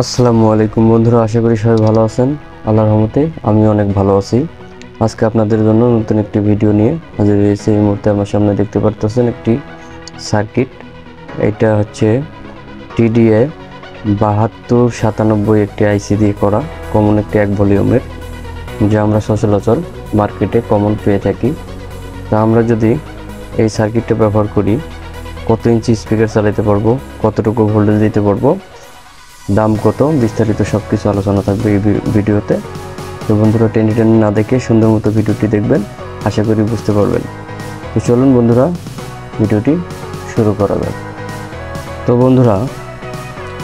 আসসালামু আলাইকুম বন্ধুরা, আশা করি সবাই ভালো আছেন। আল্লাহর রহমতে আমি অনেক ভালো আছি। আজকে আপনাদের জন্য নতুন একটি ভিডিও নিয়ে হাজির হয়েছি। এই মুহূর্তে আমার সামনে দেখতে পারতেছেন একটি সার্কিট। এটা হচ্ছে টিডিএ 7297 একটি আইসি দিয়ে করা কমন একটি 1 ভলিউমের, যা আমরা সচরাচর মার্কেটে কমন পেয়ে থাকি। তা আমরা যদি এই সার্কিটটা ব্যবহার করি, কত ইঞ্চি স্পিকার চালাতে পারবো, কতটুকু ভোল্টেজ দিতে পারবো, দাম কত, বিস্তারিত সব কিছু আলোচনা থাকবে এই ভিডিওতে। তো বন্ধুরা, টেনে না দেখে সুন্দর মতো ভিডিওটি দেখবেন, আশা করি বুঝতে পারবেন। তো চলুন বন্ধুরা, ভিডিওটি শুরু করা যাক। তো বন্ধুরা,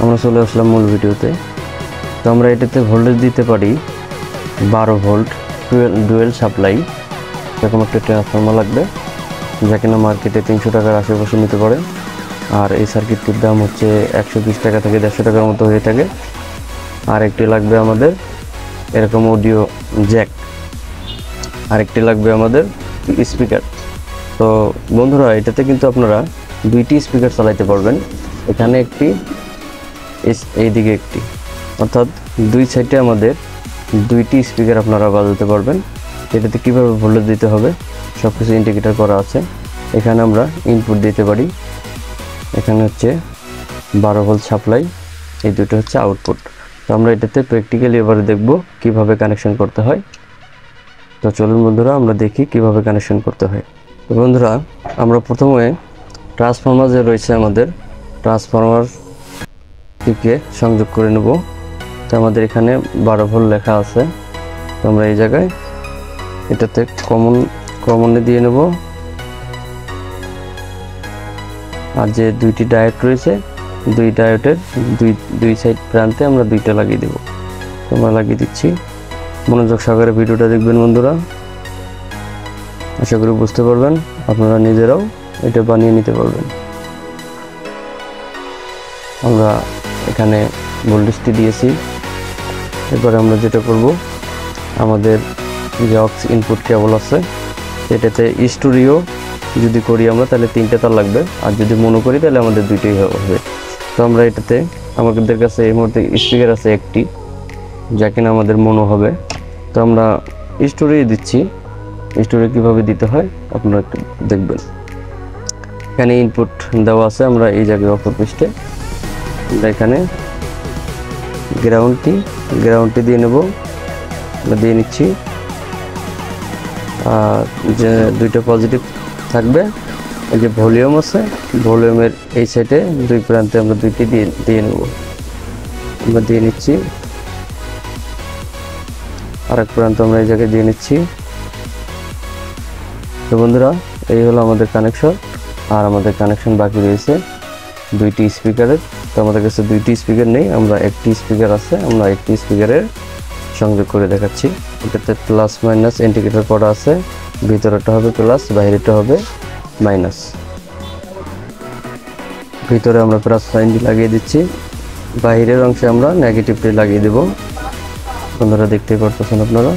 আমরা চলে আসলাম মূল ভিডিওতে। তো আমরা এটাতে ভোল্টেজ দিতে পারি 12 ভোল্ট ডুয়েল সাপ্লাই। এরকম একটা ট্রান্সফর্মার লাগবে, যা কিনা মার্কেটে 300 টাকার আশেপাশে নিতে পারে। আর এই সার্কিটটির দাম হচ্ছে 120 টাকা থেকে 150 টাকার মতো হয়ে থাকে। আর একটি লাগবে আমাদের এরকম অডিও জ্যাক, আর একটি লাগবে আমাদের স্পিকার। তো বন্ধুরা, এটাতে কিন্তু আপনারা 2টি স্পিকার চালাতে পারবেন। এখানে একটি, এইদিকে একটি, অর্থাৎ 2 সাইডে আমাদের 2টি স্পিকার আপনারা বাজাতে পারবেন। এটাতে কীভাবে ভোল্টেজ দিতে হবে সব কিছু ইন্ডিকেটর করা আছে। এখানে আমরা ইনপুট দিতে পারি। এখানে হচ্ছে 12 ভোল্ট সাপ্লাই, এই দুটো হচ্ছে আউটপুট। তো আমরা এটাতে প্র্যাকটিক্যালি এবারে দেখব কিভাবে কানেকশন করতে হয়। তো চলুন বন্ধুরা, আমরা দেখি কিভাবে কানেকশন করতে হয়। তো বন্ধুরা, আমরা প্রথমে ট্রান্সফরমার যে রয়েছে আমাদের, ট্রান্সফরমারটিকে সংযোগ করে নেব। তো আমাদের এখানে 12 ভোল্ট লেখা আছে। তো আমরা এই জায়গায় এটাতে কমনে দিয়ে নেব। আর যে 2টি ডায়োড রয়েছে, 2 ডায়োডের দুই সাইড প্রান্তে আমরা 2টা লাগিয়ে দেব। আমরা লাগিয়ে দিচ্ছি। মনোযোগ সহকারে ভিডিওটা দেখবেন বন্ধুরা, আশা করি বুঝতে পারবেন। আপনারা নিজেরাও এটা বানিয়ে নিতে পারবেন। আমরা এখানে ভোল্টেজটি দিয়েছি। এবারে আমরা যেটা করব, আমাদের যে অক্স ইনপুট কেবল আছে, এটাতে স্টুডিও যদি করি আমরা, তাহলে 3টা তার লাগবে। আর যদি মনো করি, তাহলে আমাদের 2টাই হবে। তো আমরা এটাতে, আমাদের কাছে এই মুহূর্তে স্পিকার আছে একটি, যা কিনা আমাদের মনো হবে। তো আমরা স্টোরিয়ে দিচ্ছি। স্টোরি কীভাবে দিতে হয় আপনারা একটু দেখবেন। এখানে ইনপুট দেওয়া আছে। আমরা এই জায়গায় অপর পৃষ্ঠে আমরা এখানে গ্রাউন্ডটি দিয়ে নেব। আমরা দিয়ে নিচ্ছি। আর যে 2টা পজিটিভ থাকবে, এই যে ভলিউম আছে, ভলিউমের এই সাইডে 2 প্রান্তে আমরা 2টি দিয়ে নেব। আমরা দিয়ে নিচ্ছি। আরেক প্রান্ত আমরা এই জায়গায় দিয়ে নিচ্ছি। তো বন্ধুরা, এই হলো আমাদের কানেকশন। আর আমাদের কানেকশন বাকি রয়েছে 2টি স্পিকারের। তো আমাদের কাছে 2টি স্পিকার নেই, আমরা একটি স্পিকার আছে। আমরা একটি স্পিকারের সংযোগ করে দেখাচ্ছি। এটাতে প্লাস মাইনাস ইন্ডিকেটর করা আছে। ভিতরেরটা হবে প্লাস, বাইরেরটা হবে মাইনাস। ভিতরে আমরা প্লাস সাইনটি লাগিয়ে দিচ্ছি, বাইরের অংশে আমরা নেগেটিভটি লাগিয়ে দেব। বন্ধুরা, দেখতেই পারতেছেন আপনারা,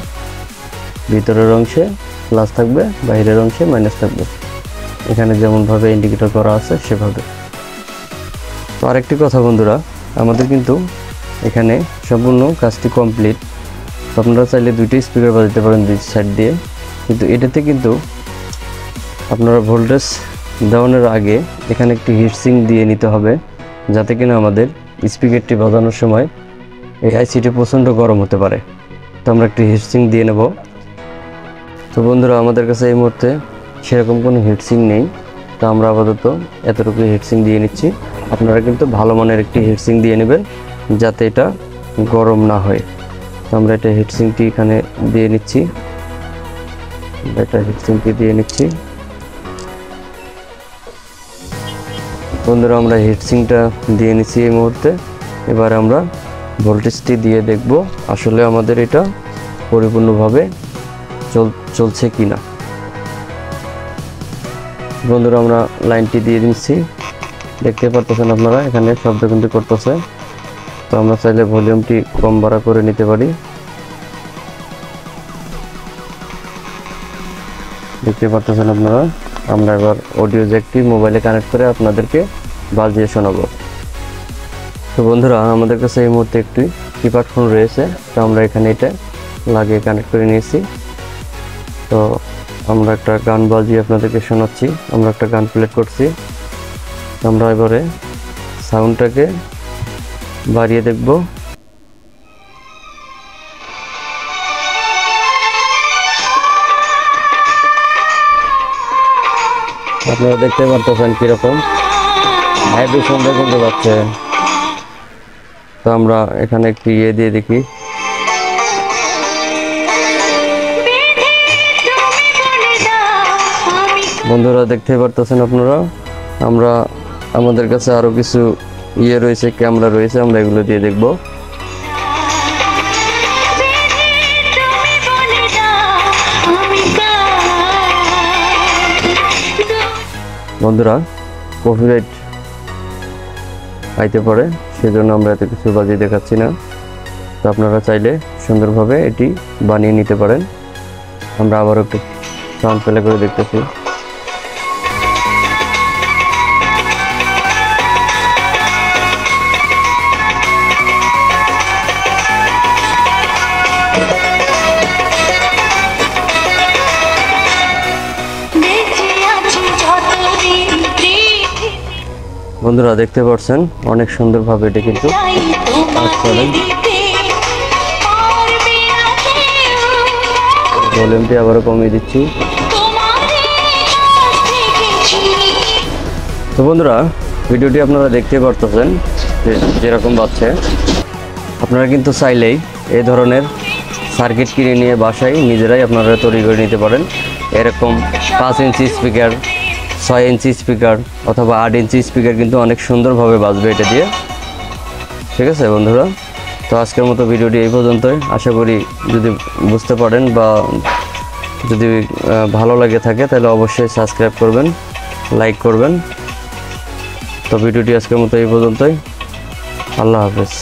ভিতরের অংশে প্লাস থাকবে, বাইরের অংশে মাইনাস থাকবে। এখানে যেমনভাবে ইন্ডিকেটর করা আছে সেভাবে। তো আরেকটি কথা বন্ধুরা, আমাদের কিন্তু এখানে সম্পূর্ণ কাজটি কমপ্লিট। আপনারা চাইলে 2টি স্পিকার বাজাতে পারেন 2 সাইড দিয়ে, কিন্তু এটাতে কিন্তু আপনারা ভোল্টেজ দেওয়ানোর আগে এখানে একটি হিটসিং দিয়ে নিতে হবে, যাতে কিনা আমাদের স্পিকারটি বাজানোর সময় এই আইসিটি প্রচণ্ড গরম হতে পারে। তো আমরা একটি হিটসিং দিয়ে নেব। তো বন্ধুরা, আমাদের কাছে এই মুহূর্তে সেরকম কোনো হিটসিং নেই। তো আমরা আপাতত এতটুকু হিটসিং দিয়ে নিচ্ছি। আপনারা কিন্তু ভালো মানের একটি হিটসিং দিয়ে নেবেন, যাতে এটা গরম না হয়। তো আমরা এটা হিটসিংটি এখানে দিয়ে নিচ্ছি। বন্ধুরা, আমরা হিটসিংটা দিয়ে নিচ্ছি এই মুহূর্তে। এবার আমরা ভোল্টেজটি দিয়ে দেখব আসলে আমাদের এটা পরিপূর্ণভাবে চলছে কিনা। বন্ধুরা, আমরা লাইনটি দিয়ে দিচ্ছি। দেখতে পারতেছেন আপনারা, এখানে শব্দ কিন্তু করতেছে। তো আমরা চাইলে ভলিউমটি কম বাড়া করে নিতে পারি। দেখতে পারতেছেন আপনারা। আমরা এবার অডিও জ্যাকটি মোবাইলে কানেক্ট করে আপনাদেরকে বাজিয়ে শোনাবো। তো বন্ধুরা আমাদের কাছে এই মুহূর্তে একটি কিপ্যাড ফোন রয়েছে, তো আমরা এখানে এটা লাগিয়ে কানেক্ট করে নিয়েছি। তো আমরা একটা গান বাজিয়ে আপনাদেরকে শোনাচ্ছি। আমরা একটা গান প্লে করছি, আমরা এবারে সাউন্ডটাকে বাড়িয়ে দেখব। আপনারা দেখতে পারতেছেন কিরকম হেভি সুন্দর কিন্তু পাচ্ছে। তো আমরা এখানে একটু দিয়ে দেখি। বন্ধুরা দেখতে পারতেছেন আপনারা, আমাদের কাছে আরো কিছু রয়েছে, ক্যামেরা রয়েছে, আমরা এগুলো দিয়ে দেখব। বন্ধুরা কপিরাইট আইতে পারে, সেজন্য আমরা এত কিছু বাজিয়ে দেখাচ্ছি না। তো আপনারা চাইলে সুন্দরভাবে এটি বানিয়ে নিতে পারেন। আমরা আবার একটু সাউন্ড প্লে করে দেখতেছি। বন্ধুরা দেখতে পাচ্ছেন অনেক সুন্দরভাবে এটা কিন্তু ভলিউমটি আবারও কমিয়ে দিচ্ছি। তো বন্ধুরা ভিডিওটি আপনারা দেখতে পারতেছেন যেরকম বাজছে। আপনারা কিন্তু চাইলেই এই ধরনের সার্কিট কিনে নিয়ে বাসায় নিজেরাই আপনারা তৈরি করে নিতে পারেন। এরকম 5 ইঞ্চি স্পিকার, 6 ইঞ্চি স্পিকার অথবা 8 ইঞ্চি স্পিকার কিন্তু অনেক সুন্দরভাবে বাজবে এটা দিয়ে। ঠিক আছে বন্ধুরা, তো আজকের মতো ভিডিওটি এই পর্যন্তই। আশা করি যদি বুঝতে পারেন বা যদি ভালো লাগে থাকে তাহলে অবশ্যই সাবস্ক্রাইব করবেন, লাইক করবেন। তো ভিডিওটি আজকের মতো এই পর্যন্তই। আল্লাহ হাফেজ।